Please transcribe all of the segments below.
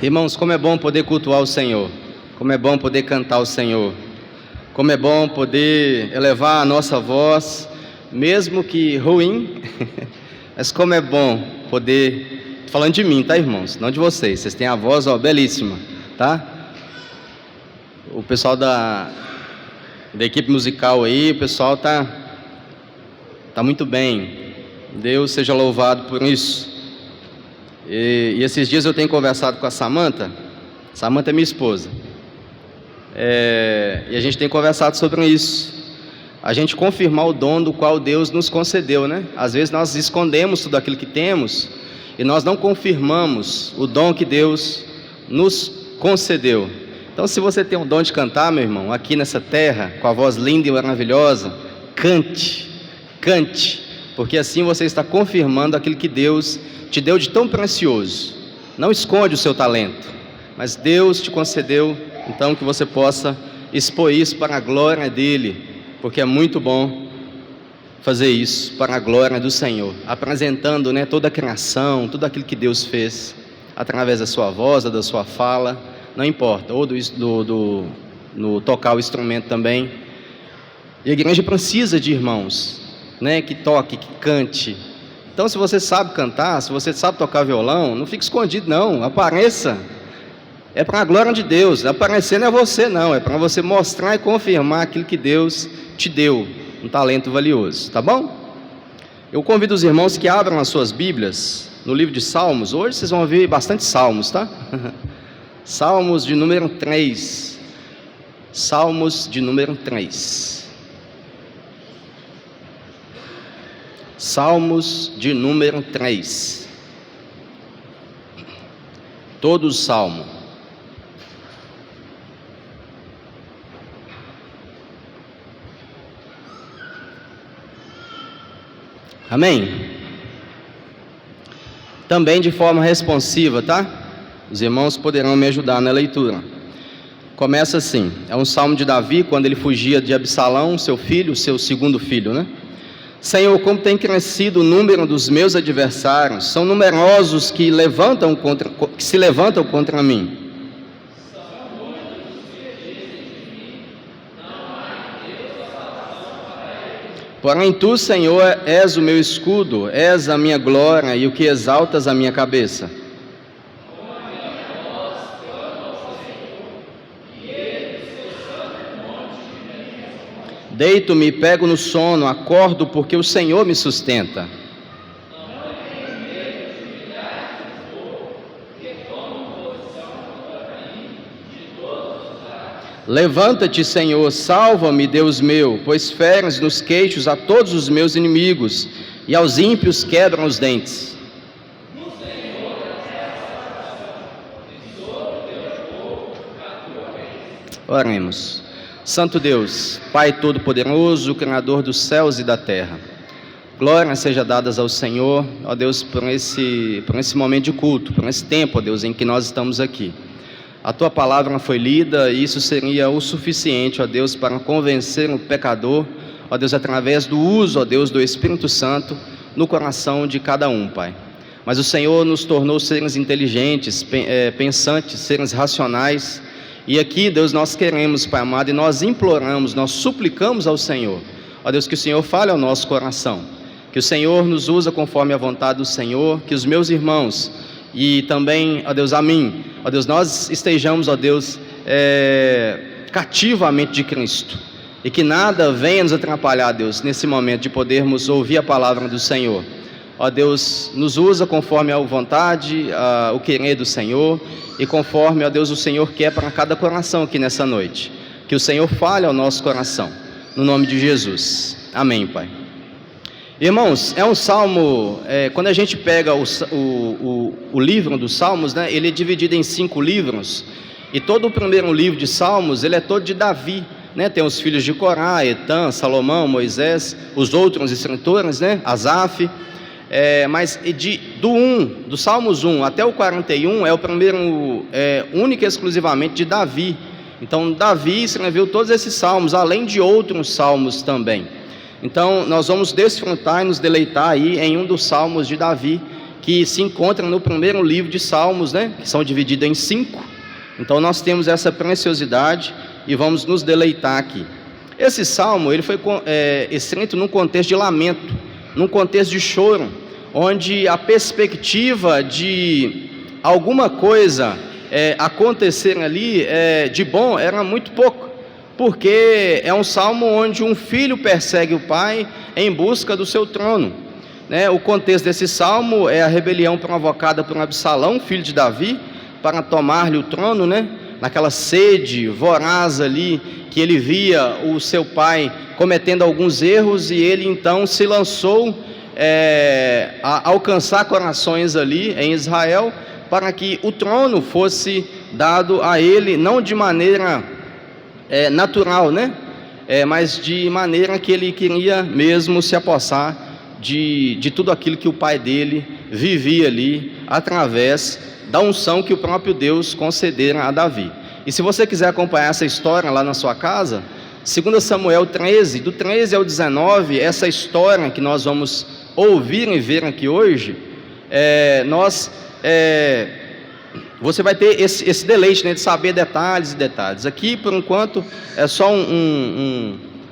Irmãos, como é bom poder cultuar o Senhor, como é bom poder cantar o Senhor, como é bom poder elevar a nossa voz, mesmo que ruim, mas como é bom poder, tô falando de mim, tá, irmãos, não de vocês, vocês têm a voz, belíssima, tá? O pessoal da equipe musical aí, o pessoal tá muito bem, Deus seja louvado por isso. E esses dias eu tenho conversado com a Samantha é minha esposa, e a gente tem conversado sobre isso, a gente confirmar o dom do qual Deus nos concedeu, né? Às vezes nós escondemos tudo aquilo que temos e nós não confirmamos o dom que Deus nos concedeu. Então, se você tem o dom de cantar, meu irmão, aqui nessa terra, com a voz linda e maravilhosa, cante, porque assim você está confirmando aquilo que Deus te deu de tão precioso. Não esconde o seu talento, mas Deus te concedeu, então, que você possa expor isso para a glória dEle, porque é muito bom fazer isso para a glória do Senhor, apresentando, né, toda a criação, tudo aquilo que Deus fez, através da sua voz, da sua fala, não importa, ou no tocar o instrumento também. E a igreja precisa de irmãos, né, que toque, que cante. Então, se você sabe cantar, se você sabe tocar violão, não fique escondido não, apareça. É para a glória de Deus. Aparecer não é você não, é para você mostrar e confirmar aquilo que Deus te deu, um talento valioso, tá bom? Eu convido os irmãos que abram as suas Bíblias no livro de Salmos. Hoje vocês vão ouvir bastante salmos, tá? Salmos de número 3. Salmos de número 3. Salmos de número 3. Todo o salmo. Amém? Também de forma responsiva, tá? Os irmãos poderão me ajudar na leitura. Começa assim, é um salmo de Davi, quando ele fugia de Absalão, seu filho, seu segundo filho, né? Senhor, como tem crescido o número dos meus adversários, são numerosos que se levantam contra mim. Porém tu, Senhor, és o meu escudo, és a minha glória e o que exaltas a minha cabeça. Deito-me e pego no sono, acordo porque o Senhor me sustenta. Levanta-te, Senhor, salva-me, Deus meu, pois feres nos queixos a todos os meus inimigos, e aos ímpios quebram os dentes. Oremos. Santo Deus, Pai Todo-Poderoso, Criador dos céus e da terra, glória seja dadas ao Senhor, ó Deus, por esse momento de culto, por esse tempo, ó Deus, em que nós estamos aqui. A Tua palavra foi lida e isso seria o suficiente, ó Deus, para convencer o pecador, ó Deus, através do uso, ó Deus, do Espírito Santo no coração de cada um, Pai. Mas o Senhor nos tornou seres inteligentes, pensantes, seres racionais. E aqui, Deus, nós queremos, Pai amado, e nós imploramos, nós suplicamos ao Senhor, ó Deus, que o Senhor fale ao nosso coração, que o Senhor nos usa conforme a vontade do Senhor, que os meus irmãos e também, ó Deus, a mim, ó Deus, nós estejamos, ó Deus, cativo à mente de Cristo, e que nada venha nos atrapalhar, Deus, nesse momento de podermos ouvir a palavra do Senhor. Ó Deus, nos usa conforme a vontade, o querer do Senhor, e conforme, ó Deus, o Senhor quer para cada coração aqui nessa noite. Que o Senhor fale ao nosso coração, no nome de Jesus. Amém, Pai. Irmãos, é um salmo, quando a gente pega o livro dos Salmos, né, ele é dividido em 5 livros, e todo o primeiro livro de Salmos, ele é todo de Davi, né? Tem os filhos de Corá, Etã, Salomão, Moisés, os outros escritores, né? Asaf. Mas do Salmos 1 até o 41 é o primeiro, único e exclusivamente de Davi. Então Davi escreveu todos esses salmos, além de outros salmos também. Então nós vamos desfrutar e nos deleitar aí em um dos salmos de Davi, que se encontra no primeiro livro de Salmos, né? Que são divididos em 5. Então nós temos essa preciosidade e vamos nos deleitar aqui. Esse salmo ele foi escrito num contexto de lamento, num contexto de choro, onde a perspectiva de alguma coisa acontecer ali de bom era muito pouco, porque é um salmo onde um filho persegue o pai em busca do seu trono, né? O contexto desse salmo é a rebelião provocada por Absalão, filho de Davi, para tomar-lhe o trono, né? Naquela sede voraz ali, que ele via o seu pai cometendo alguns erros, e ele então se lançou a alcançar corações ali em Israel, para que o trono fosse dado a ele, não de maneira natural, né? Mas de maneira que ele queria mesmo se apossar de tudo aquilo que o pai dele vivia ali, através da unção que o próprio Deus concedera a Davi. E se você quiser acompanhar essa história lá na sua casa, 2 Samuel 13, do 13 ao 19, essa história que nós vamos ouvir e ver aqui hoje, você vai ter esse deleite, né, de saber detalhes e detalhes. Aqui, por enquanto, é só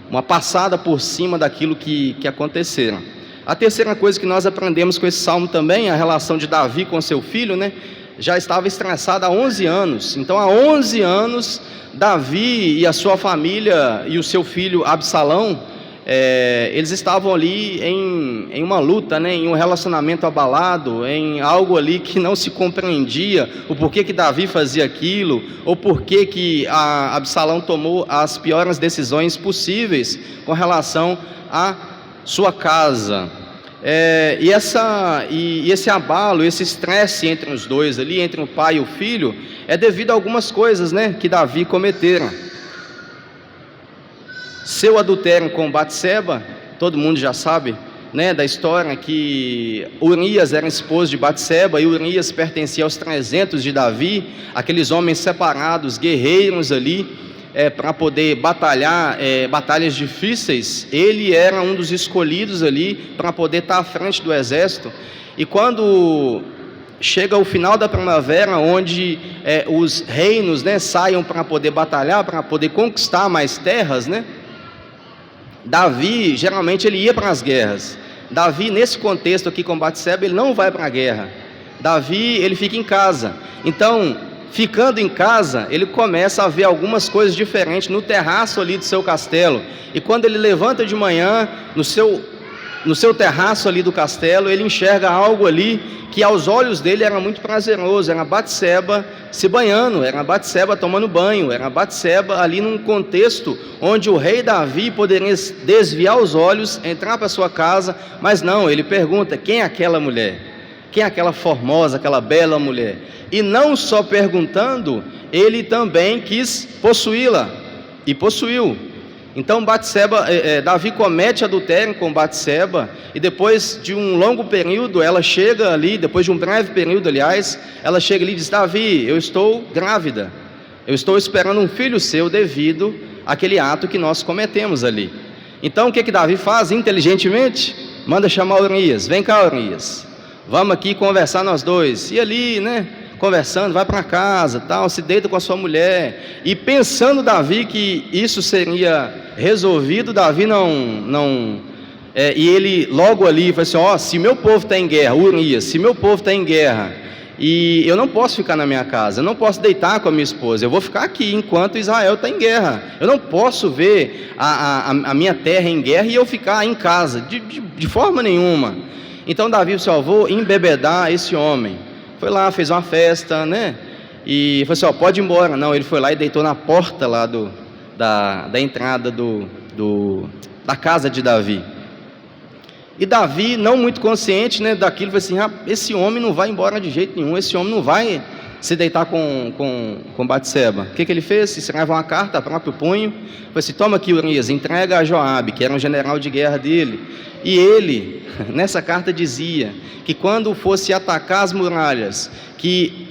uma passada por cima daquilo que aconteceram. A terceira coisa que nós aprendemos com esse salmo também, a relação de Davi com seu filho, né? Já estava estressado há 11 anos. Então, há 11 anos, Davi e a sua família e o seu filho Absalão, eles estavam ali em uma luta, né? Em um relacionamento abalado, em algo ali que não se compreendia, o porquê que Davi fazia aquilo, ou porquê que Absalão tomou as piores decisões possíveis com relação a sua casa. E esse abalo, esse estresse entre os dois ali, entre o pai e o filho, é devido a algumas coisas, né, que Davi cometeram. Seu adultério com Batseba, todo mundo já sabe, né, da história, que Urias era esposo de Batseba, e Urias pertencia aos 300 de Davi, aqueles homens separados, guerreiros ali, para poder batalhar batalhas difíceis. Ele era um dos escolhidos ali para poder estar à frente do exército. E quando chega o final da primavera, onde os reinos, né, saiam para poder batalhar, para poder conquistar mais terras, né, Davi, geralmente ele ia para as guerras. Davi, nesse contexto aqui com Batseba, ele não vai para a guerra. Davi, ele fica em casa. Então, ficando em casa, ele começa a ver algumas coisas diferentes no terraço ali do seu castelo. E quando ele levanta de manhã, no seu terraço ali do castelo, ele enxerga algo ali que aos olhos dele era muito prazeroso. Era Batseba se banhando, era Batseba tomando banho, era Batseba ali num contexto onde o rei Davi poderia desviar os olhos, entrar para sua casa, mas não, ele pergunta: quem é aquela mulher? Quem é aquela formosa, aquela bela mulher? E não só perguntando, ele também quis possuí-la, e possuiu. Então Davi comete adultério com Batseba, e depois de um longo período, ela chega ali, depois de um breve período, aliás, ela chega ali e diz: Davi, eu estou grávida, eu estou esperando um filho seu devido àquele ato que nós cometemos ali. Então o que Davi faz? Inteligentemente, manda chamar Urias: vem cá, Urias, vamos aqui conversar nós dois. E ali, né, conversando, vai para casa, tal, se deita com a sua mulher. E pensando Davi que isso seria resolvido, Davi e ele logo ali falou assim: se meu povo está em guerra, Urias, se meu povo está em guerra, e eu não posso ficar na minha casa, eu não posso deitar com a minha esposa, eu vou ficar aqui enquanto Israel está em guerra. Eu não posso ver a minha terra em guerra e eu ficar em casa, de forma nenhuma. Então Davi disse: vou embebedar esse homem. Foi lá, fez uma festa, né? E falou assim: pode ir embora. Não, ele foi lá e deitou na porta lá da entrada da casa de Davi. E Davi, não muito consciente, né, daquilo, falou assim: esse homem não vai embora de jeito nenhum, esse homem não vai se deitar com Batseba. O que ele fez? Escreve uma carta a próprio punho, falou assim: toma aqui, Urias, entrega a Joabe, que era um general de guerra dele. E ele, nessa carta, dizia que quando fosse atacar as muralhas, que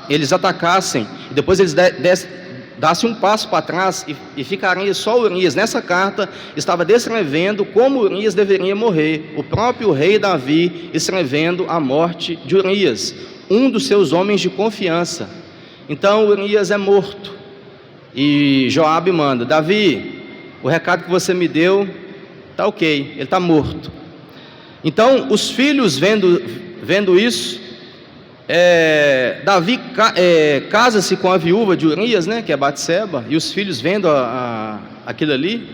eles atacassem, e depois eles dá-se um passo para trás e ficaria só Urias. Nessa carta estava descrevendo como Urias deveria morrer, o próprio rei Davi escrevendo a morte de Urias, um dos seus homens de confiança. Então Urias é morto, e Joabe manda: Davi, o recado que você me deu está ok, ele está morto. Então os filhos vendo isso, Davi casa-se com a viúva de Urias, né, que é Batseba, e os filhos vendo aquilo ali,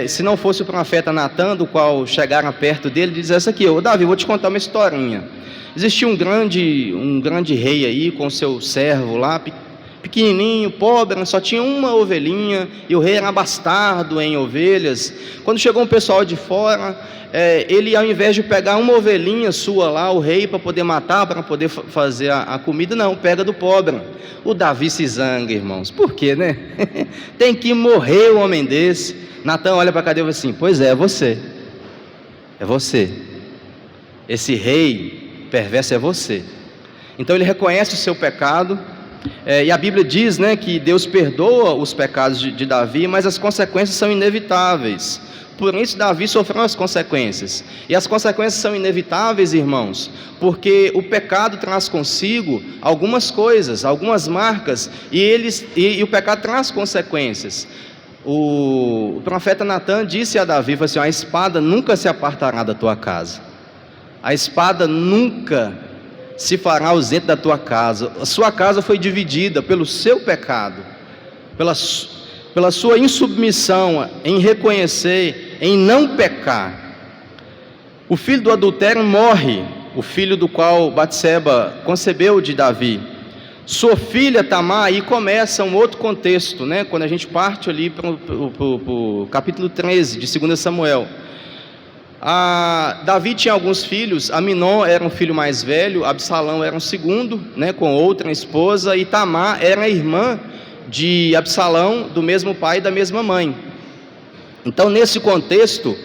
se não fosse o profeta Natã, do qual chegaram perto dele, dizesse aqui: ô Davi, vou te contar uma historinha. Existia um grande rei aí com seu servo lá, pequenininho, pobre, só tinha uma ovelhinha, e o rei era bastardo em ovelhas. Quando chegou um pessoal de fora, ele, ao invés de pegar uma ovelhinha sua lá, o rei, para poder matar, para poder fazer a comida, não, pega do pobre. O Davi se zanga, irmãos. Por quê, né? Tem que morrer um homem desse. Natã olha para a cadeia e fala assim: pois é você. É você. Esse rei perverso é você. Então ele reconhece o seu pecado, e a Bíblia diz, né, que Deus perdoa os pecados de Davi, mas as consequências são inevitáveis. Por isso Davi sofreu as consequências, e as consequências são inevitáveis, irmãos, porque o pecado traz consigo algumas coisas, algumas marcas, e o pecado traz consequências. O profeta Natã disse a Davi, falou assim: a espada nunca se apartará da tua casa, a espada nunca se fará ausente da tua casa. A sua casa foi dividida pelo seu pecado, pela sua insubmissão em reconhecer, em não pecar. O filho do adultério morre, o filho do qual Batseba concebeu de Davi. Sua filha Tamar, aí começa um outro contexto, né? Quando a gente parte ali para o capítulo 13 de 2 Samuel. Davi tinha alguns filhos. Aminon era um filho mais velho, Absalão era um segundo, né, com outra esposa, e Tamar era a irmã de Absalão, do mesmo pai e da mesma mãe. Então, nesse contexto,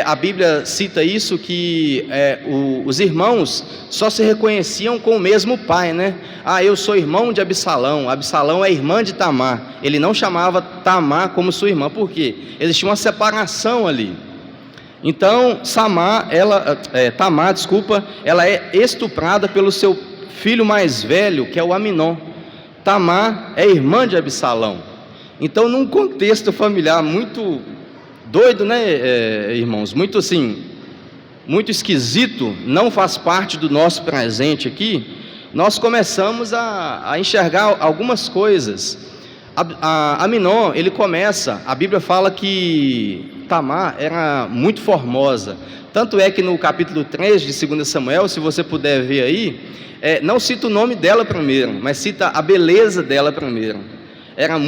a Bíblia cita isso, que os irmãos só se reconheciam com o mesmo pai, né? Eu sou irmão de Absalão, Absalão é irmã de Tamar. Ele não chamava Tamar como sua irmã, por quê? Existia uma separação ali. Então Tamar, ela é estuprada pelo seu filho mais velho, que é o Aminon. Tamar é irmã de Absalão. Então, num contexto familiar muito doido, né, irmãos? Muito assim, muito esquisito, não faz parte do nosso presente aqui. Nós começamos a enxergar algumas coisas. Aminon, ele começa, a Bíblia fala que Tamar era muito formosa, tanto é que no capítulo 3 de 2 Samuel, se você puder ver aí, não cita o nome dela primeiro, mas cita a beleza dela primeiro. Ela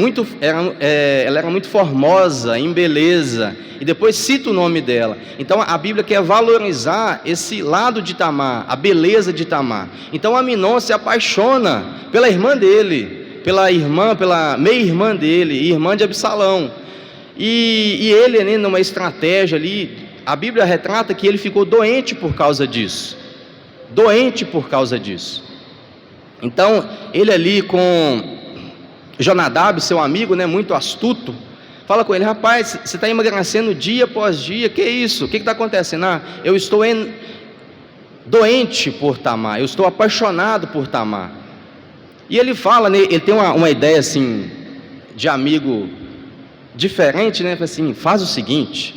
era muito formosa em beleza, e depois cita o nome dela. Então a Bíblia quer valorizar esse lado de Tamar, a beleza de Tamar. Então Aminon se apaixona pela irmã dele, pela meia-irmã dele, irmã de Absalão. E ele, né, numa estratégia ali, a Bíblia retrata que ele ficou doente por causa disso. Então, ele ali com Jonadab, seu amigo, né, muito astuto, fala com ele: rapaz, você está emagrecendo dia após dia, que isso? O que está acontecendo? Eu estou doente por Tamar, eu estou apaixonado por Tamar. E ele fala, né, ele tem uma ideia assim, de amigo diferente, né? Assim: faz o seguinte,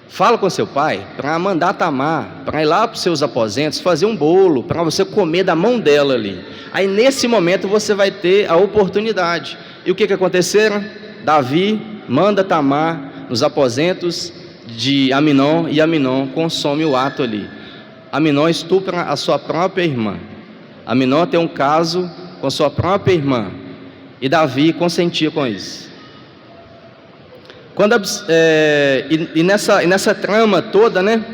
fala com seu pai para mandar Tamar para ir lá para os seus aposentos, fazer um bolo para você comer da mão dela ali. Aí nesse momento você vai ter a oportunidade. E o que aconteceram? Davi manda Tamar nos aposentos de Aminon, e Aminon consome o ato ali. Aminon estupra a sua própria irmã. Aminon tem um caso com sua própria irmã, e Davi consentia com isso. Nessa trama toda, né,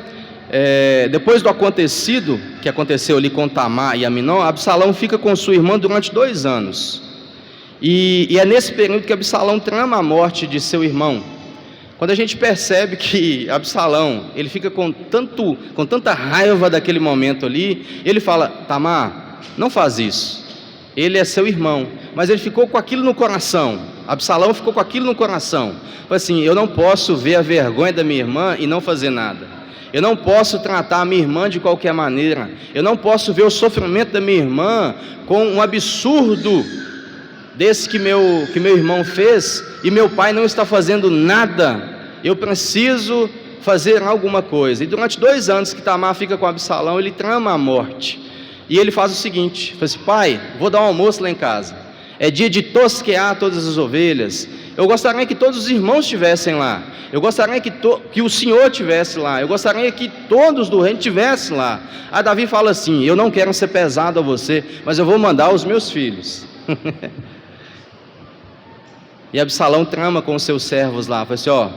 depois do acontecido, que aconteceu ali com Tamar e Aminon, Absalão fica com sua irmã durante 2 anos, e é nesse período que Absalão trama a morte de seu irmão. Quando a gente percebe que Absalão, ele fica com tanta raiva daquele momento ali, ele fala: Tamar, não faz isso, ele é seu irmão, mas ele ficou com aquilo no coração. Absalão ficou com aquilo no coração. Foi assim: eu não posso ver a vergonha da minha irmã e não fazer nada. Eu não posso tratar a minha irmã de qualquer maneira. Eu não posso ver o sofrimento da minha irmã com um absurdo desse que meu irmão fez, e meu pai não está fazendo nada. Eu preciso fazer alguma coisa. E durante 2 anos que Tamar fica com Absalão, ele trama a morte. E ele faz o seguinte: fala assim: pai, vou dar um almoço lá em casa, é dia de tosquear todas as ovelhas. Eu gostaria que todos os irmãos estivessem lá. Eu gostaria que o Senhor estivesse lá. Eu gostaria que todos do reino estivessem lá. Aí Davi fala assim: eu não quero ser pesado a você, mas eu vou mandar os meus filhos. E Absalão trama com os seus servos lá. Fala assim: ó,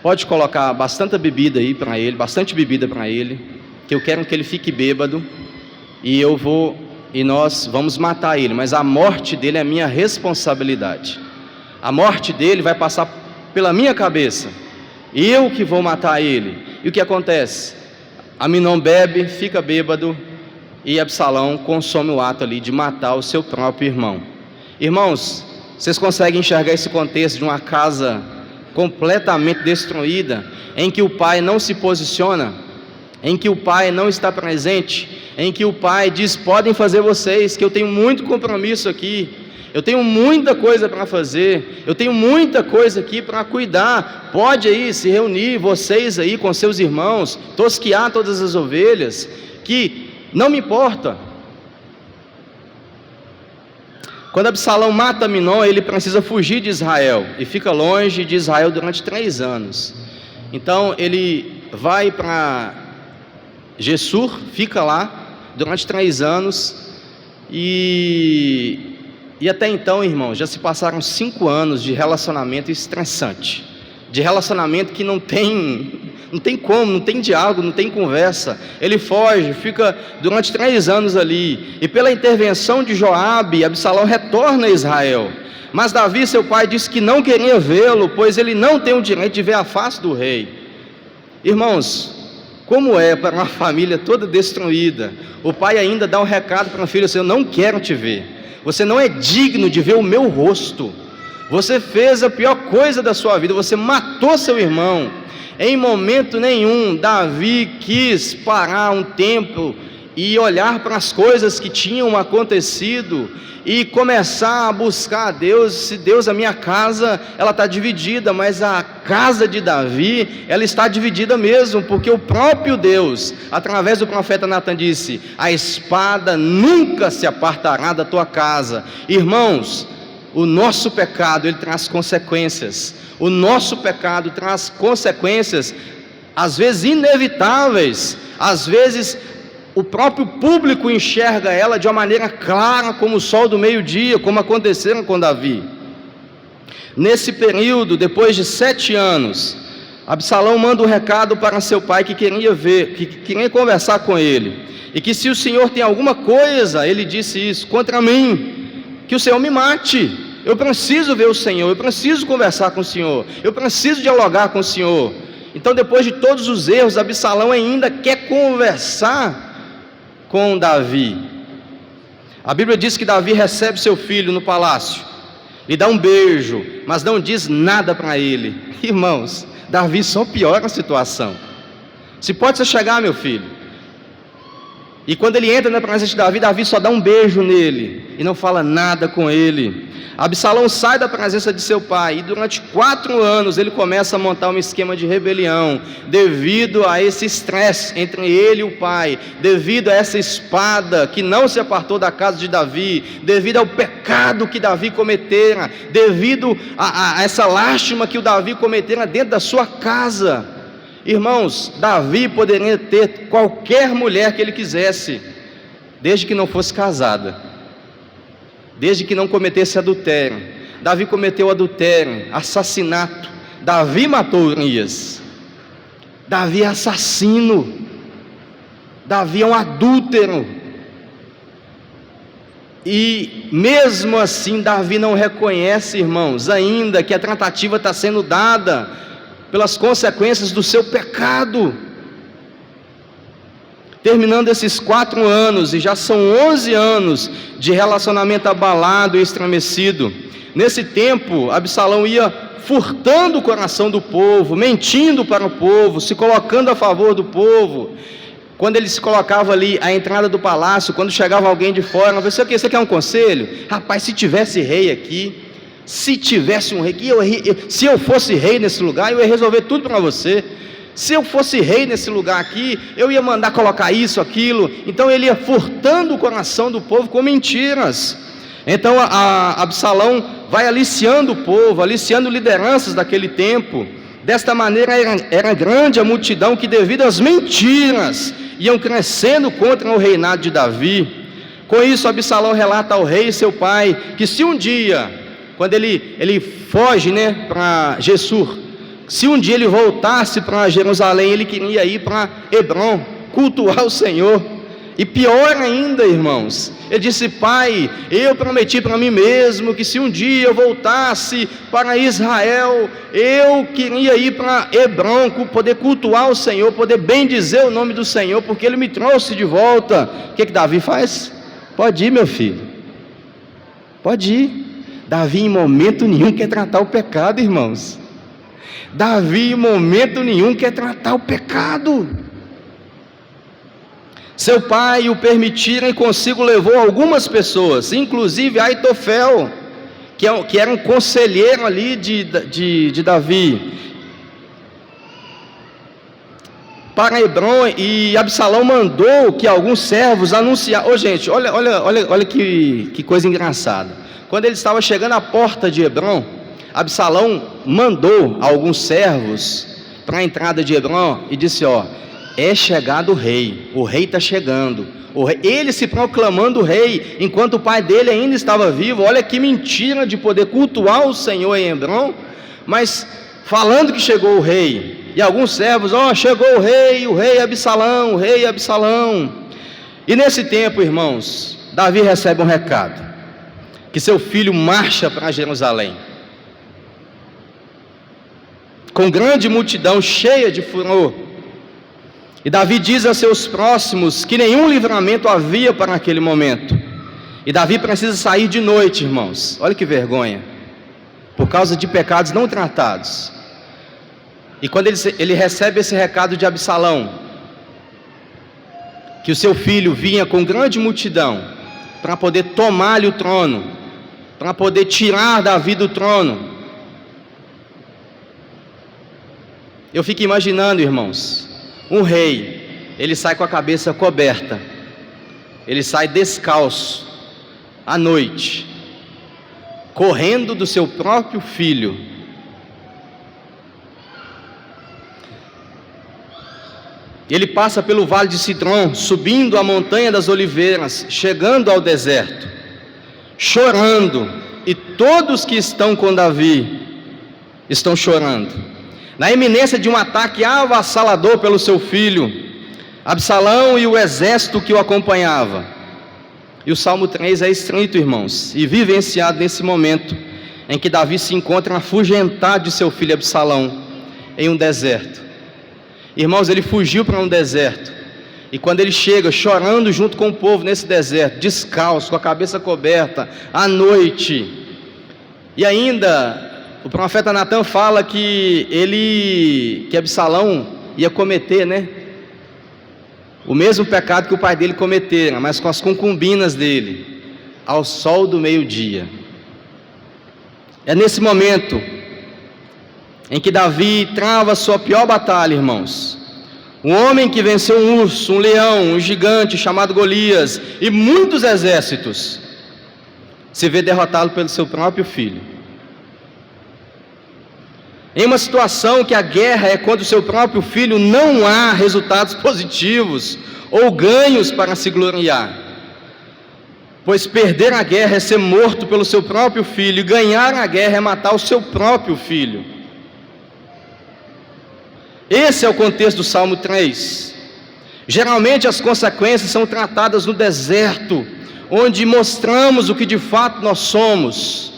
pode colocar bastante bebida aí para ele, bastante bebida para ele, que eu quero que ele fique bêbado, e nós vamos matar ele, mas a morte dele é a minha responsabilidade. A morte dele vai passar pela minha cabeça, eu que vou matar ele. E o que acontece? Aminon bebe, fica bêbado, e Absalão consome o ato ali de matar o seu próprio irmão. Irmãos, vocês conseguem enxergar esse contexto de uma casa completamente destruída, em que o pai não se posiciona, em que o pai não está presente, em que o pai diz: podem fazer vocês, que eu tenho muito compromisso aqui, eu tenho muita coisa para fazer, eu tenho muita coisa aqui para cuidar, pode aí se reunir, vocês aí com seus irmãos, tosquear todas as ovelhas, que não me importa. Quando Absalão mata Aminon, ele precisa fugir de Israel, e fica longe de Israel durante 3 anos. Então ele vai para Gessur, fica lá durante 3 anos, e até então, irmãos, já se passaram 5 anos de relacionamento estressante, de relacionamento que não tem como, não tem diálogo, não tem conversa. Ele foge, fica durante 3 anos ali, e pela intervenção de Joabe, Absalão retorna a Israel. Mas Davi, seu pai, disse que não queria vê-lo, pois ele não tem o direito de ver a face do rei. Irmãos, como é para uma família toda destruída, o pai ainda dá um recado para o filho assim: eu não quero te ver, você não é digno de ver o meu rosto, você fez a pior coisa da sua vida, você matou seu irmão. Em momento nenhum Davi quis parar um tempo e olhar para as coisas que tinham acontecido e começar a buscar a Deus. Se Deus, a minha casa, ela está dividida, mas a casa de Davi, ela está dividida mesmo, porque o próprio Deus, através do profeta Natan, disse: a espada nunca se apartará da tua casa. Irmãos, o nosso pecado, ele traz consequências. O nosso pecado traz consequências, às vezes inevitáveis, às vezes o próprio público enxerga ela de uma maneira clara, como o sol do meio-dia, como aconteceram com Davi. Nesse período, depois de 7 anos, Absalão manda um recado para seu pai, que queria ver, que queria conversar com ele, e que se o Senhor tem alguma coisa, ele disse isso, contra mim, que o Senhor me mate. Eu preciso ver o Senhor, eu preciso conversar com o Senhor, eu preciso dialogar com o Senhor. Então, depois de todos os erros, Absalão ainda quer conversar com Davi. A Bíblia diz que Davi recebe seu filho no palácio, lhe dá um beijo, mas não diz nada para ele. Irmãos, Davi só piora a situação. Se pode você chegar, meu filho. E quando ele entra na presença de Davi, Davi só dá um beijo nele e não fala nada com ele. Absalão sai da presença de seu pai, e durante 4 anos ele começa a montar um esquema de rebelião, devido a esse estresse entre ele e o pai, devido a essa espada que não se apartou da casa de Davi, devido ao pecado que Davi cometera, devido a essa lástima que o Davi cometera dentro da sua casa. Irmãos, Davi poderia ter qualquer mulher que ele quisesse, desde que não fosse casada, desde que não cometesse adultério. Davi cometeu adultério, assassinato. Davi matou Urias. Davi é assassino. Davi é um adúltero. E mesmo assim Davi não reconhece, irmãos, ainda que a tratativa está sendo dada pelas consequências do seu pecado. terminando esses 4 anos, e já são 11 anos de relacionamento abalado e estremecido. Nesse tempo, Absalão ia furtando o coração do povo, mentindo para o povo, se colocando a favor do povo. Quando ele se colocava ali à entrada do palácio, quando chegava alguém de fora, você quer um conselho? Rapaz, se tivesse rei aqui, se tivesse um rei aqui, se eu fosse rei nesse lugar, eu ia resolver tudo para você. Se eu fosse rei nesse lugar aqui, eu ia mandar colocar isso, aquilo. Então ele ia furtando o coração do povo com mentiras. Então Absalão vai aliciando o povo, aliciando lideranças daquele tempo. Desta maneira era grande a multidão que, devido às mentiras, iam crescendo contra o reinado de Davi. Com isso, Absalão relata ao rei, seu pai, que se um dia, quando ele foge, para Gessur, se um dia ele voltasse para Jerusalém, ele queria ir para Hebrom, cultuar o Senhor. E pior ainda, irmãos, ele disse: pai, eu prometi para mim mesmo que se um dia eu voltasse para Israel, eu queria ir para Hebrom, poder cultuar o Senhor, poder bendizer o nome do Senhor, porque ele me trouxe de volta. O que Davi faz? Pode ir, meu filho, pode ir. Davi em momento nenhum quer tratar o pecado, irmãos. Davi em momento nenhum quer tratar o pecado. Seu pai o permitiram e consigo levou algumas pessoas, inclusive Aitofel, que era um conselheiro ali de Davi, para Hebrom, e Absalão mandou que alguns servos anunciassem. Gente, olha que coisa engraçada. Quando ele estava chegando à porta de Hebrom, Absalão mandou alguns servos para a entrada de Hebrom e disse: é chegado o rei está chegando, ele se proclamando rei, enquanto o pai dele ainda estava vivo. Olha que mentira de poder cultuar o Senhor em Hebrom, mas falando que chegou o rei. E alguns servos: chegou o rei Absalão, o rei Absalão. E nesse tempo, irmãos, Davi recebe um recado, que seu filho marcha para Jerusalém, com grande multidão cheia de furor. E Davi diz a seus próximos que nenhum livramento havia para aquele momento. E Davi precisa sair de noite, irmãos. Olha que vergonha, por causa de pecados não tratados. E quando ele recebe esse recado de Absalão, que o seu filho vinha com grande multidão para poder tomar-lhe o trono, para poder tirar Davi do trono, eu fico imaginando, irmãos, um rei, ele sai com a cabeça coberta, ele sai descalço, à noite, correndo do seu próprio filho. Ele passa pelo vale de Sidrom, subindo a montanha das oliveiras, chegando ao deserto, chorando, e todos que estão com Davi estão chorando, na iminência de um ataque avassalador pelo seu filho, Absalão e o exército que o acompanhava. E o Salmo 3 é escrito, irmãos, e vivenciado nesse momento, em que Davi se encontra afugentado de seu filho Absalão, em um deserto. Irmãos, ele fugiu para um deserto, e quando ele chega chorando junto com o povo nesse deserto, descalço, com a cabeça coberta, à noite, e ainda o profeta Natan fala que Absalão ia cometer, o mesmo pecado que o pai dele cometera, mas com as concubinas dele, ao sol do meio-dia. É nesse momento em que Davi trava a sua pior batalha, irmãos. Um homem que venceu um urso, um leão, um gigante chamado Golias, e muitos exércitos, se vê derrotado pelo seu próprio filho. Em uma situação que a guerra é contra o seu próprio filho, não há resultados positivos ou ganhos para se gloriar, pois perder a guerra é ser morto pelo seu próprio filho, e ganhar a guerra é matar o seu próprio filho. Esse é o contexto do Salmo 3. Geralmente as consequências são tratadas no deserto, onde mostramos o que de fato nós somos.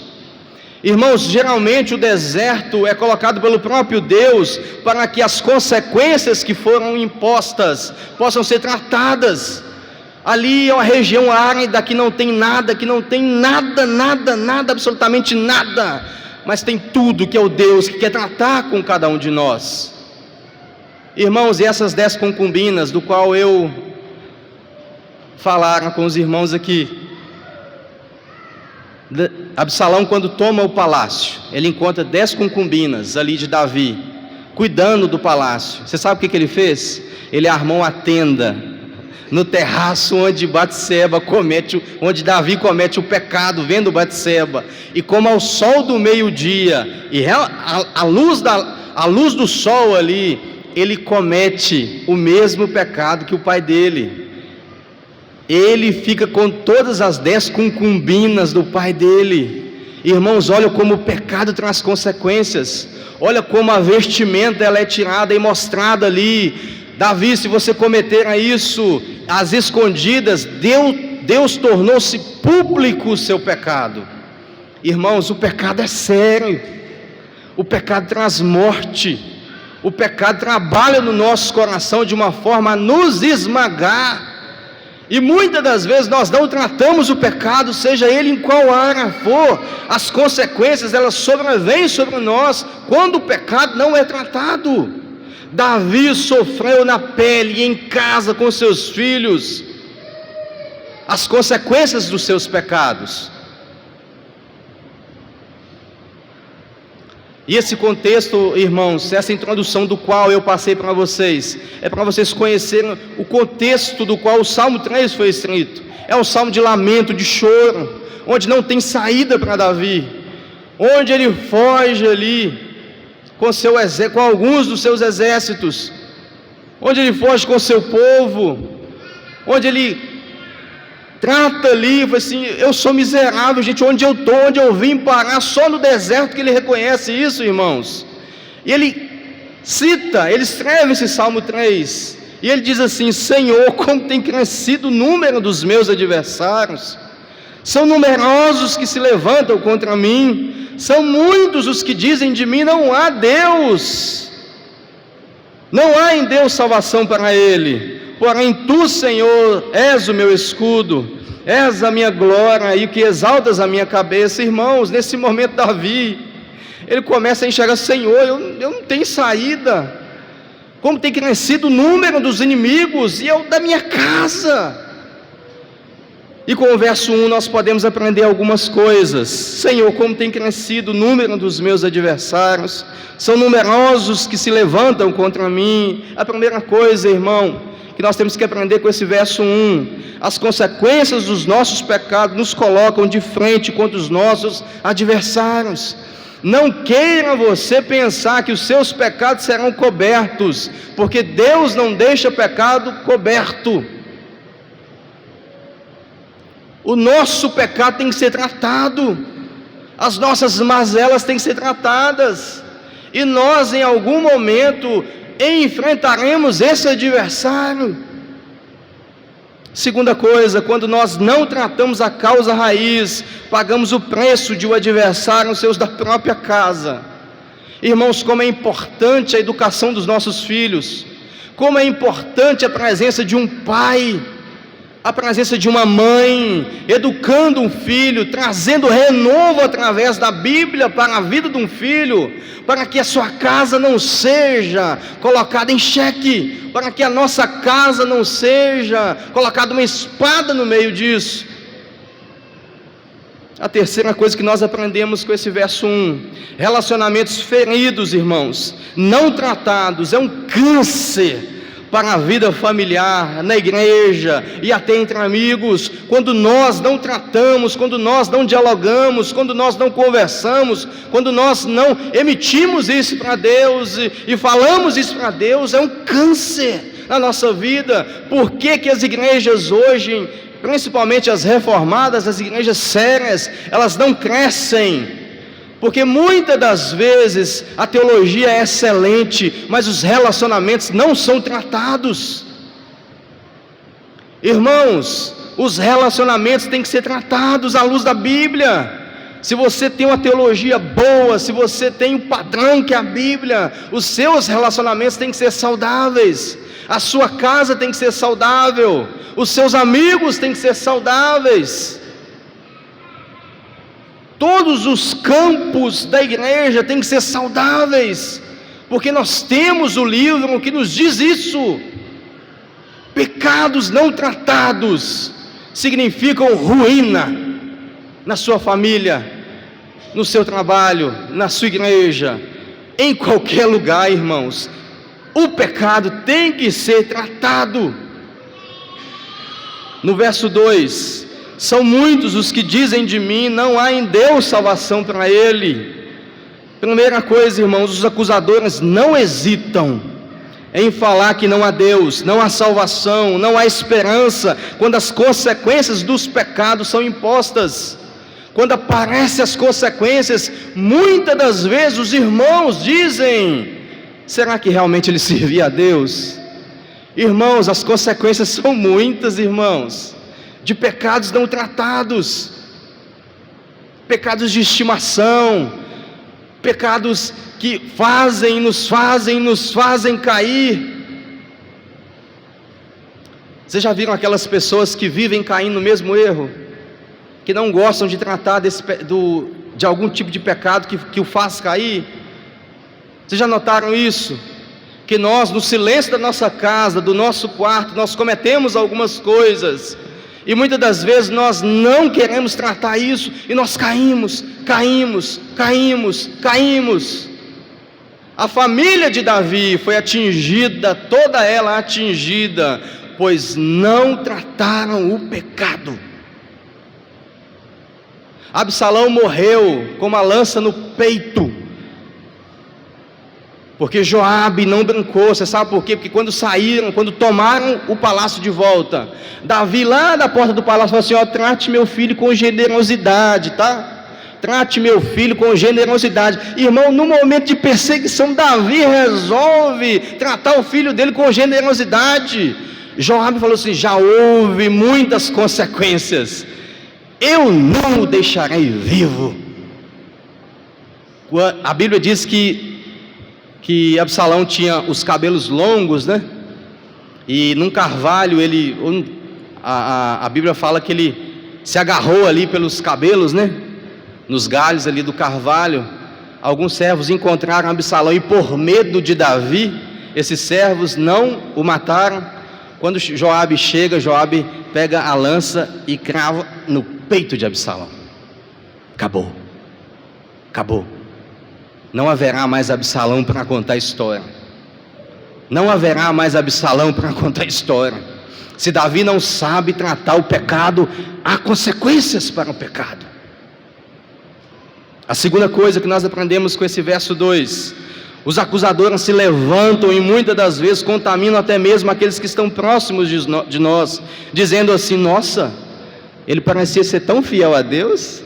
Irmãos, geralmente o deserto é colocado pelo próprio Deus para que as consequências que foram impostas possam ser tratadas. Ali é uma região árida que não tem nada, absolutamente nada, mas tem tudo, que é o Deus que quer tratar com cada um de nós. Irmãos, e essas 10 concubinas, do qual eu falaram com os irmãos aqui, Absalão, quando toma o palácio, ele encontra 10 concubinas ali de Davi, cuidando do palácio. Você sabe o que ele fez? Ele armou uma tenda no terraço onde Davi comete o pecado, vendo Batseba. E como ao sol do meio-dia, e a luz do sol ali, ele comete o mesmo pecado que o pai dele. Ele fica com todas as 10 concubinas do pai dele. Irmãos, olha como o pecado traz consequências. Olha como a vestimenta ela é tirada e mostrada ali. Davi, se você cometer isso às escondidas, Deus tornou-se público o seu pecado. Irmãos, o pecado é sério. O pecado traz morte. O pecado trabalha no nosso coração de uma forma a nos esmagar. E muitas das vezes nós não tratamos o pecado, seja ele em qual área for. As consequências elas sobrevêm sobre nós quando o pecado não é tratado. Davi sofreu na pele e em casa com seus filhos as consequências dos seus pecados. E esse contexto, irmãos, essa introdução do qual eu passei para vocês, é para vocês conhecerem o contexto do qual o Salmo 3 foi escrito. É um salmo de lamento, de choro, onde não tem saída para Davi, onde ele foge ali com alguns dos seus exércitos, onde ele foge com o seu povo, onde ele trata ali, fala assim, eu sou miserável, gente, onde eu estou, onde eu vim parar, só no deserto que ele reconhece isso, irmãos. E ele escreve esse Salmo 3, e ele diz assim: Senhor, como tem crescido o número dos meus adversários, são numerosos que se levantam contra mim, são muitos os que dizem de mim, não há Deus, não há em Deus salvação para ele. Porém tu, Senhor, és o meu escudo, és a minha glória e que exaltas a minha cabeça. Irmãos, nesse momento Davi, ele começa a enxergar: Senhor, eu não tenho saída, como tem crescido o número dos inimigos, e eu da minha casa. E com o verso 1 nós podemos aprender algumas coisas. Senhor, como tem crescido o número dos meus adversários, são numerosos que se levantam contra mim. A primeira coisa, irmão, que nós temos que aprender com esse verso 1, as consequências dos nossos pecados nos colocam de frente contra os nossos adversários. Não queira você pensar que os seus pecados serão cobertos, porque Deus não deixa pecado coberto. O nosso pecado tem que ser tratado, as nossas mazelas têm que ser tratadas, e nós em algum momento enfrentaremos esse adversário. Segunda coisa, quando nós não tratamos a causa raiz, pagamos o preço de um adversário nos seus da própria casa. Irmãos, como é importante a educação dos nossos filhos, como é importante a presença de um pai, a presença de uma mãe, educando um filho, trazendo renovo através da Bíblia para a vida de um filho, para que a sua casa não seja colocada em xeque, para que a nossa casa não seja colocada uma espada no meio disso. A terceira coisa que nós aprendemos com esse verso 1, relacionamentos feridos, irmãos, não tratados, é um câncer para a vida familiar, na igreja e até entre amigos. Quando nós não tratamos, quando nós não dialogamos, quando nós não conversamos, quando nós não emitimos isso para Deus e falamos isso para Deus, é um câncer na nossa vida. Por que as igrejas hoje, principalmente as reformadas, as igrejas sérias, elas não crescem? Porque muitas das vezes a teologia é excelente, mas os relacionamentos não são tratados. Irmãos, os relacionamentos têm que ser tratados à luz da Bíblia. se você tem uma teologia boa, se você tem um padrão que é a Bíblia, os seus relacionamentos têm que ser saudáveis, a sua casa tem que ser saudável, os seus amigos têm que ser saudáveis, todos os campos da igreja têm que ser saudáveis, porque nós temos o livro que nos diz isso. Pecados não tratados significam ruína na sua família, no seu trabalho, na sua igreja, em qualquer lugar, irmãos. O pecado tem que ser tratado. No verso 2: são muitos os que dizem de mim, não há em Deus salvação para ele. Primeira coisa, irmãos, os acusadores não hesitam em falar que não há Deus, não há salvação, não há esperança, quando as consequências dos pecados são impostas. Quando aparecem as consequências, muitas das vezes os irmãos dizem: será que realmente ele servia a Deus? Irmãos, as consequências são muitas, irmãos, de pecados não tratados, pecados de estimação, pecados que nos fazem cair. Vocês já viram aquelas pessoas que vivem caindo no mesmo erro? Que não gostam de tratar de algum tipo de pecado que o faz cair? Vocês já notaram isso? Que nós, no silêncio da nossa casa, do nosso quarto, nós cometemos algumas coisas, e muitas das vezes nós não queremos tratar isso, e nós caímos. A família de Davi foi atingida, toda ela atingida, pois não trataram o pecado. Absalão morreu com uma lança no peito, porque Joabe não brincou. Você sabe por quê? Porque quando tomaram o palácio de volta, Davi lá na porta do palácio falou assim: ó, trate meu filho com generosidade, tá? Trate meu filho com generosidade. Irmão, no momento de perseguição, Davi resolve tratar o filho dele com generosidade. Joabe falou assim: já houve muitas consequências, eu não o deixarei vivo. A Bíblia diz que Absalão tinha os cabelos longos, né? E num carvalho a Bíblia fala que ele se agarrou ali pelos cabelos, né? Nos galhos ali do carvalho. Alguns servos encontraram Absalão e, por medo de Davi, esses servos não o mataram. Quando Joabe chega, Joabe pega a lança e crava no peito de Absalão. Acabou. Não haverá mais Absalão para contar a história. Não haverá mais Absalão para contar a história. Se Davi não sabe tratar o pecado, há consequências para o pecado. A segunda coisa que nós aprendemos com esse verso 2: os acusadores se levantam e muitas das vezes contaminam até mesmo aqueles que estão próximos de nós, dizendo assim: nossa, ele parecia ser tão fiel a Deus.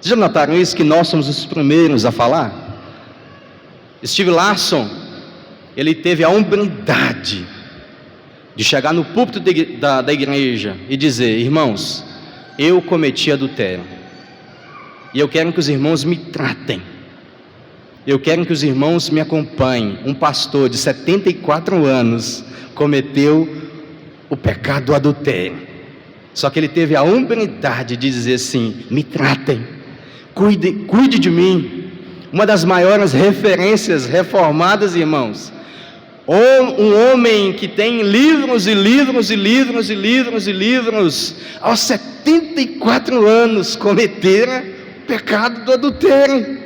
Vocês já notaram isso? Que nós somos os primeiros a falar? Steve Larson, ele teve a hombridade de chegar no púlpito da igreja e dizer: irmãos, eu cometi adultério, e eu quero que os irmãos me tratem, eu quero que os irmãos me acompanhem. Um pastor de 74 anos cometeu o pecado do adultério, só que ele teve a hombridade de dizer assim: me tratem, cuide de mim. Uma das maiores referências reformadas, irmãos, um homem que tem livros, aos 74 anos cometera pecado do adultério.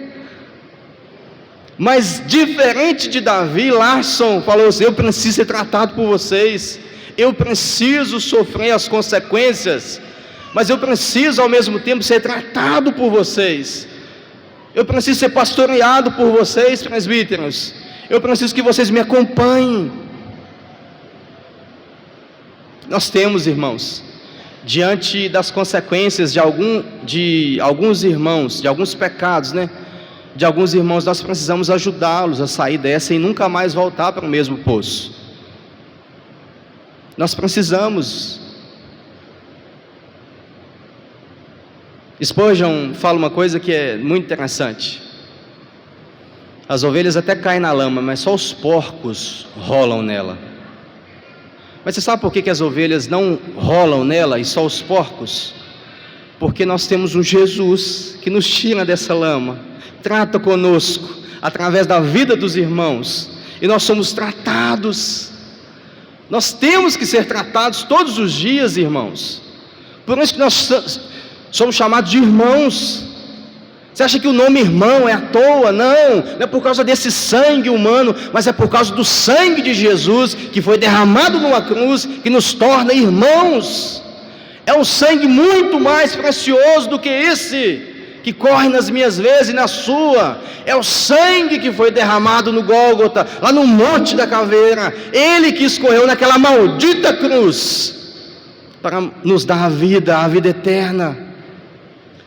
Mas diferente de Davi, Larson falou assim: eu preciso ser tratado por vocês, eu preciso sofrer as consequências, mas eu preciso ao mesmo tempo ser tratado por vocês. Eu preciso ser pastoreado por vocês, presbíteros. Eu preciso que vocês me acompanhem. Nós temos, irmãos, diante das consequências de alguns irmãos, de alguns pecados, né? De alguns irmãos, nós precisamos ajudá-los a sair dessa e nunca mais voltar para o mesmo poço. Nós precisamos. Spurgeon fala uma coisa que é muito interessante: as ovelhas até caem na lama, mas só os porcos rolam nela. Mas você sabe por que as ovelhas não rolam nela e só os porcos? Porque nós temos um Jesus que nos tira dessa lama, trata conosco através da vida dos irmãos, e nós somos tratados. Nós temos que ser tratados todos os dias, irmãos. Por isso que nós somos chamados de irmãos. Você acha que o nome irmão é à toa? Não é por causa desse sangue humano, mas é por causa do sangue de Jesus, que foi derramado numa cruz, que nos torna irmãos. É um sangue muito mais precioso do que esse que corre nas minhas veias e na sua. É o sangue que foi derramado no Gólgota, lá no Monte da Caveira. Ele que escorreu naquela maldita cruz para nos dar a vida eterna.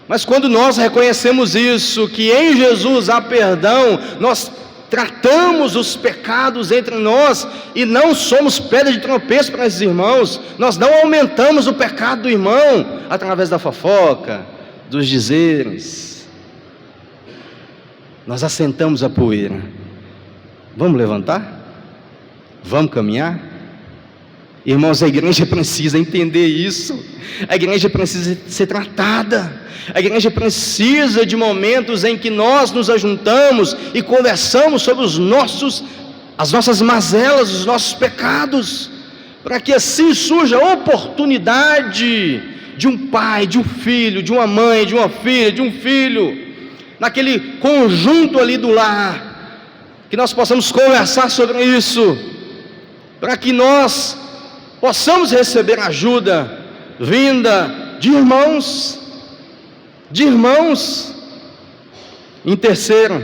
Mas quando nós reconhecemos isso, que em Jesus há perdão, nós tratamos os pecados entre nós e não somos pedra de tropeço para esses irmãos. Nós não aumentamos o pecado do irmão através da fofoca, dos dizeres. Nós assentamos a poeira. Vamos levantar? Vamos caminhar? Irmãos, a igreja precisa entender isso. A igreja precisa ser tratada. A igreja precisa de momentos em que nós nos ajuntamos e conversamos sobre as nossas mazelas, os nossos pecados, para que assim surja a oportunidade de um pai, de um filho, de uma mãe, de uma filha, de um filho, naquele conjunto ali do lar, que nós possamos conversar sobre isso, para que nós possamos receber ajuda vinda de irmãos. Em terceiro,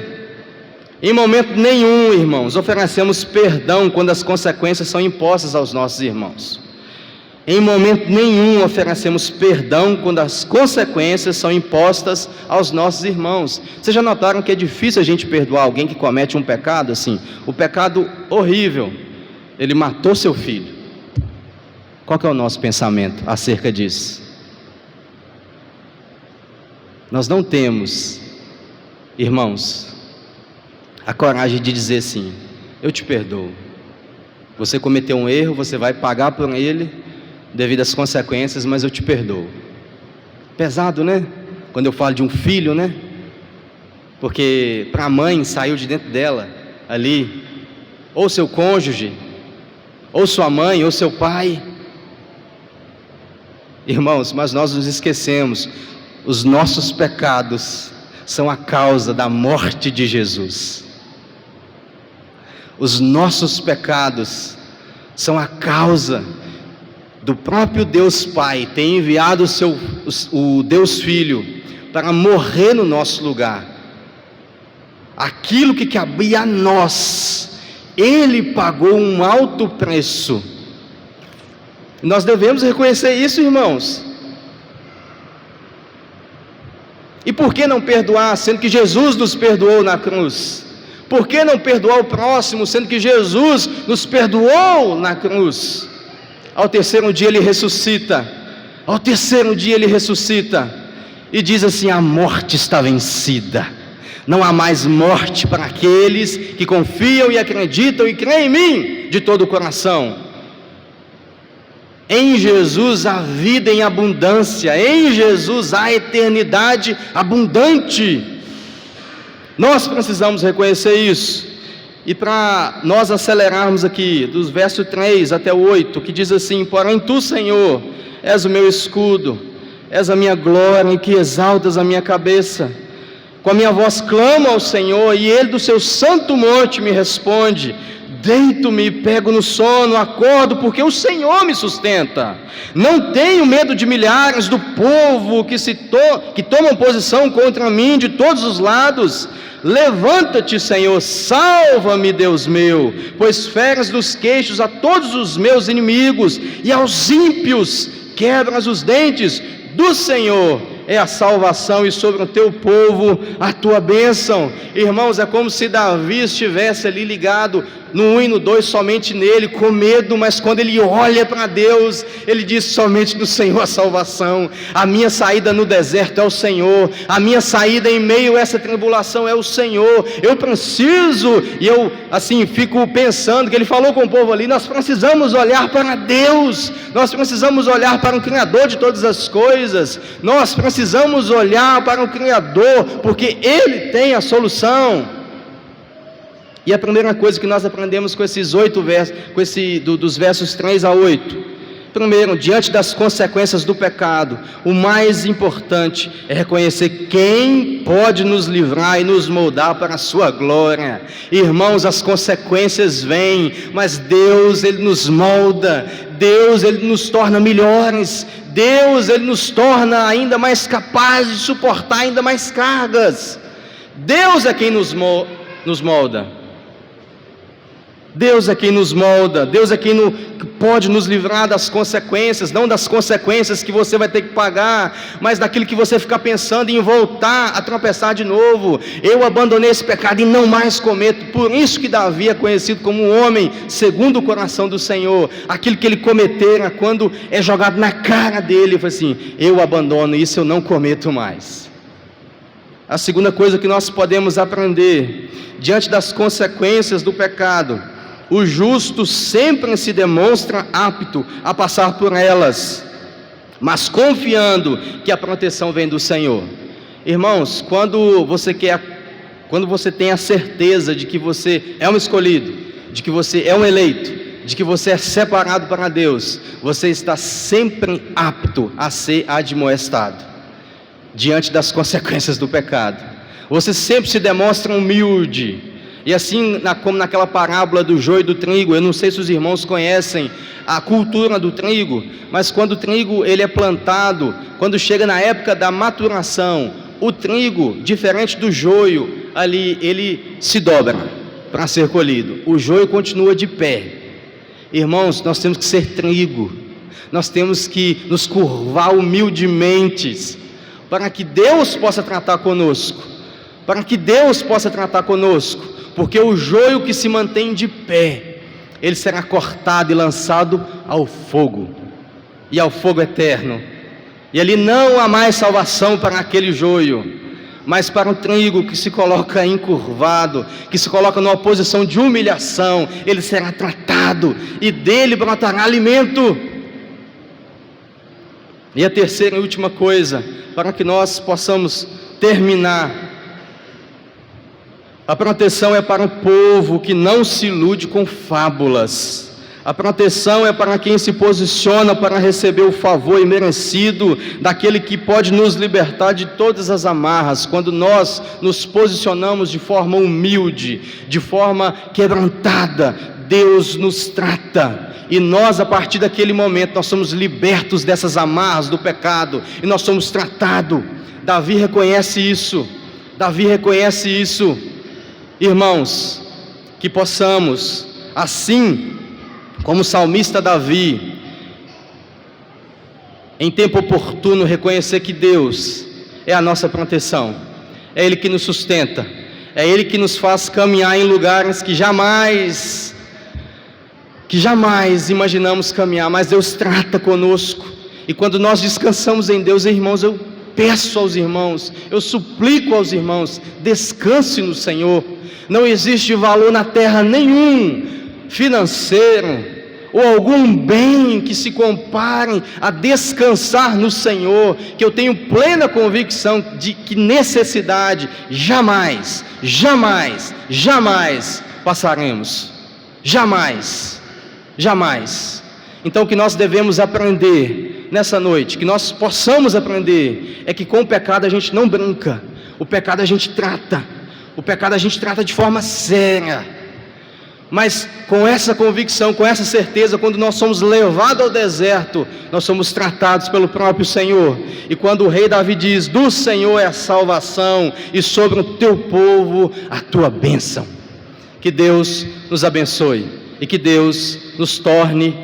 em momento nenhum, irmãos, oferecemos perdão quando as consequências são impostas aos nossos irmãos. Em momento nenhum oferecemos perdão quando as consequências são impostas aos nossos irmãos. Vocês já notaram que é difícil a gente perdoar alguém que comete um pecado assim? O pecado horrível, ele matou seu filho. Qual que é o nosso pensamento acerca disso? Nós não temos, irmãos, a coragem de dizer assim: eu te perdoo. Você cometeu um erro, você vai pagar por ele devido às consequências, mas eu te perdoo. Pesado, né? Quando eu falo de um filho, né? Porque para a mãe saiu de dentro dela ali, ou seu cônjuge, ou sua mãe, ou seu pai. Irmãos, mas nós nos esquecemos. Os nossos pecados são a causa da morte de Jesus. Os nossos pecados são a causa do próprio Deus Pai ter enviado o Deus Filho para morrer no nosso lugar. Aquilo que cabia a nós, Ele pagou um alto preço. Nós devemos reconhecer isso, irmãos. E por que não perdoar, sendo que Jesus nos perdoou na cruz? Por que não perdoar o próximo, sendo que Jesus nos perdoou na cruz? Ao terceiro dia Ele ressuscita. Ao terceiro dia Ele ressuscita e diz assim: a morte está vencida. Não há mais morte para aqueles que confiam e acreditam e creem em mim de todo o coração. Em Jesus há vida em abundância, em Jesus há eternidade abundante. Nós precisamos reconhecer isso. E para nós acelerarmos aqui, dos versos 3 até o 8, que diz assim: porém tu, Senhor, és o meu escudo, és a minha glória, em que exaltas a minha cabeça. Com a minha voz clamo ao Senhor, e Ele do seu santo monte me responde. Deito-me e pego no sono, acordo, porque o Senhor me sustenta. Não tenho medo de milhares do povo que tomam posição contra mim de todos os lados. Levanta-te, Senhor, salva-me, Deus meu, pois feres dos queixos a todos os meus inimigos, e aos ímpios quebras os dentes. Do Senhor é a salvação, e sobre o teu povo a tua bênção. Irmãos, é como se Davi estivesse ali ligado no 1 e no 2 somente nele, com medo, mas quando ele olha para Deus, ele diz: somente no Senhor a salvação. A minha saída no deserto é o Senhor, a minha saída em meio a essa tribulação é o Senhor. Eu preciso, e eu assim fico pensando que ele falou com o povo ali: nós precisamos olhar para Deus, nós precisamos olhar para o Criador de todas as coisas, nós precisamos olhar para o Criador, porque Ele tem a solução. E a primeira coisa que nós aprendemos com esses 8 versos, dos versos 3 a 8, primeiro, diante das consequências do pecado, o mais importante é reconhecer quem pode nos livrar e nos moldar para a sua glória. Irmãos, as consequências vêm, mas Deus, Ele nos molda, Deus, Ele nos torna melhores, Deus, Ele nos torna ainda mais capazes de suportar ainda mais cargas. Deus é quem nos molda. Deus é quem nos molda, Deus é quem pode nos livrar das consequências, não das consequências que você vai ter que pagar, mas daquilo que você ficar pensando em voltar a tropeçar de novo. Eu abandonei esse pecado e não mais cometo. Por isso que Davi é conhecido como um homem segundo o coração do Senhor. Aquilo que ele cometera, quando é jogado na cara dele, ele fala assim: eu abandono isso, eu não cometo mais. A segunda coisa que nós podemos aprender, diante das consequências do pecado, o justo sempre se demonstra apto a passar por elas, mas confiando que a proteção vem do Senhor. Irmãos, quando você tem a certeza de que você é um escolhido, de que você é um eleito, de que você é separado para Deus, você está sempre apto a ser admoestado diante das consequências do pecado. Você sempre se demonstra humilde. E assim, como naquela parábola do joio e do trigo, eu não sei se os irmãos conhecem a cultura do trigo, mas quando o trigo ele é plantado, quando chega na época da maturação, o trigo, diferente do joio, ali ele se dobra para ser colhido. O joio continua de pé. Irmãos, nós temos que ser trigo, nós temos que nos curvar humildemente, para que Deus possa tratar conosco, porque o joio que se mantém de pé, ele será cortado e lançado ao fogo, e ao fogo eterno, e ali não há mais salvação para aquele joio, mas para o trigo que se coloca encurvado, que se coloca numa posição de humilhação, ele será tratado, e dele brotará alimento. E a terceira e última coisa, para que nós possamos terminar, a proteção é para o povo que não se ilude com fábulas. A proteção é para quem se posiciona para receber o favor imerecido daquele que pode nos libertar de todas as amarras. Quando nós nos posicionamos de forma humilde, de forma quebrantada, Deus nos trata. E nós, a partir daquele momento, nós somos libertos dessas amarras do pecado, e nós somos tratados. Davi reconhece isso. Irmãos, que possamos, assim como o salmista Davi, em tempo oportuno, reconhecer que Deus é a nossa proteção, é Ele que nos sustenta, é Ele que nos faz caminhar em lugares que jamais imaginamos caminhar, mas Deus trata conosco. E quando nós descansamos em Deus, irmãos, eu peço aos irmãos, eu suplico aos irmãos, descanse no Senhor. Não existe valor na terra nenhum, financeiro, ou algum bem que se compare a descansar no Senhor, que eu tenho plena convicção de que necessidade jamais passaremos, jamais. Então o que nós devemos aprender nessa noite, que nós possamos aprender, é que com o pecado a gente não brinca, o pecado a gente trata de forma séria, mas com essa convicção, com essa certeza, quando nós somos levados ao deserto, nós somos tratados pelo próprio Senhor. E quando o rei Davi diz: do Senhor é a salvação, e sobre o teu povo a tua bênção. Que Deus nos abençoe, e que Deus nos torne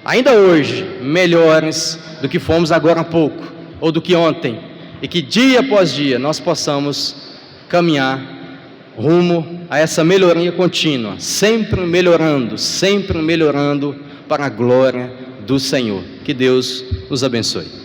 ainda hoje melhores do que fomos agora há pouco, ou do que ontem, e que dia após dia nós possamos caminhar rumo a essa melhoria contínua, sempre melhorando para a glória do Senhor. Que Deus nos abençoe.